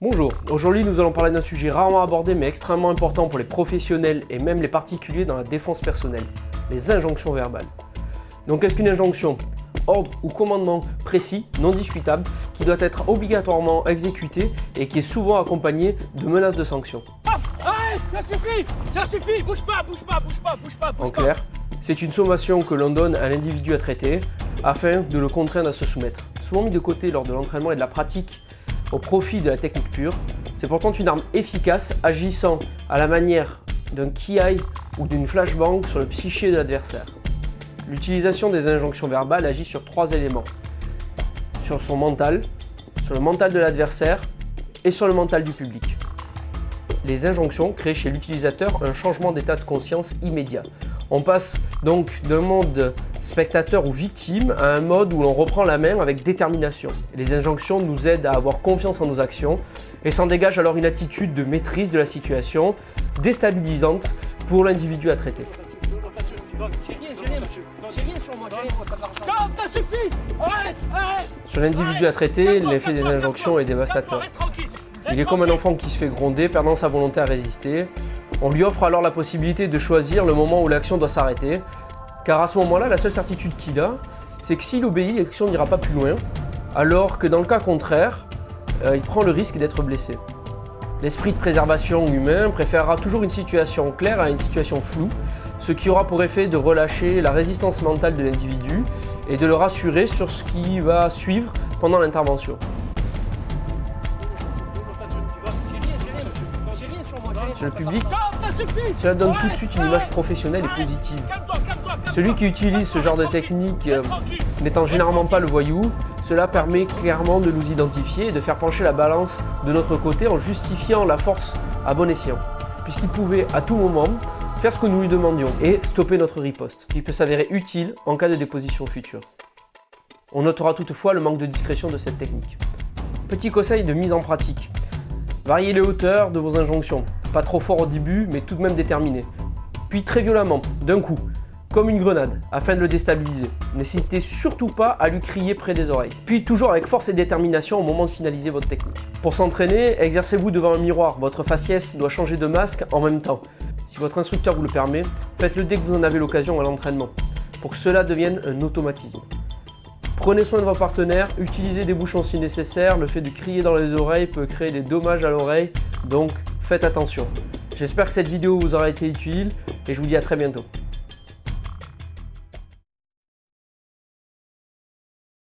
Bonjour, aujourd'hui nous allons parler d'un sujet rarement abordé mais extrêmement important pour les professionnels et même les particuliers dans la défense personnelle, les injonctions verbales. Donc qu'est-ce qu'une injonction? Ordre ou commandement précis, non discutable, qui doit être obligatoirement exécuté et qui est souvent accompagné de menaces de sanctions. Arrête, ça suffit, bouge pas. En clair, c'est une sommation que l'on donne à l'individu à traiter afin de le contraindre à se soumettre. Souvent mis de côté lors de l'entraînement et de la pratique au profit de la technique pure, c'est pourtant une arme efficace agissant à la manière d'un kiai ou d'une flashbang sur le psyché de l'adversaire. L'utilisation des injonctions verbales agit sur trois éléments: sur son mental, sur le mental de l'adversaire et sur le mental du public. Les injonctions créent chez l'utilisateur un changement d'état de conscience immédiat. On passe donc d'un mode spectateur ou victime à un mode où l'on reprend la main avec détermination. Les injonctions nous aident à avoir confiance en nos actions et s'en dégage alors une attitude de maîtrise de la situation déstabilisante pour l'individu à traiter. Sur l'individu à traiter, l'effet des injonctions est dévastateur. Il est comme un enfant qui se fait gronder, perdant sa volonté à résister. On lui offre alors la possibilité de choisir le moment où l'action doit s'arrêter, car à ce moment-là, la seule certitude qu'il a, c'est que s'il obéit, l'action n'ira pas plus loin, alors que dans le cas contraire, il prend le risque d'être blessé. L'esprit de préservation humain préférera toujours une situation claire à une situation floue, ce qui aura pour effet de relâcher la résistance mentale de l'individu et de le rassurer sur ce qui va suivre pendant l'intervention. Sur le public, cela donne tout de suite une image professionnelle et positive. Celui qui utilise ce genre de technique n'étant généralement pas le voyou, cela permet clairement de nous identifier et de faire pencher la balance de notre côté en justifiant la force à bon escient, puisqu'il pouvait à tout moment faire ce que nous lui demandions et stopper notre riposte, qui peut s'avérer utile en cas de déposition future. On notera toutefois le manque de discrétion de cette technique. Petit conseil de mise en pratique: variez les hauteurs de vos injonctions, pas trop fort au début mais tout de même déterminé, puis très violemment, d'un coup, comme une grenade, afin de le déstabiliser. N'hésitez surtout pas à lui crier près des oreilles. Puis toujours avec force et détermination au moment de finaliser votre technique. Pour s'entraîner, exercez-vous devant un miroir, votre faciès doit changer de masque en même temps. Si votre instructeur vous le permet, faites-le dès que vous en avez l'occasion à l'entraînement, pour que cela devienne un automatisme. Prenez soin de vos partenaires, utilisez des bouchons si nécessaire, le fait de crier dans les oreilles peut créer des dommages à l'oreille, donc faites attention. J'espère que cette vidéo vous aura été utile et je vous dis à très bientôt.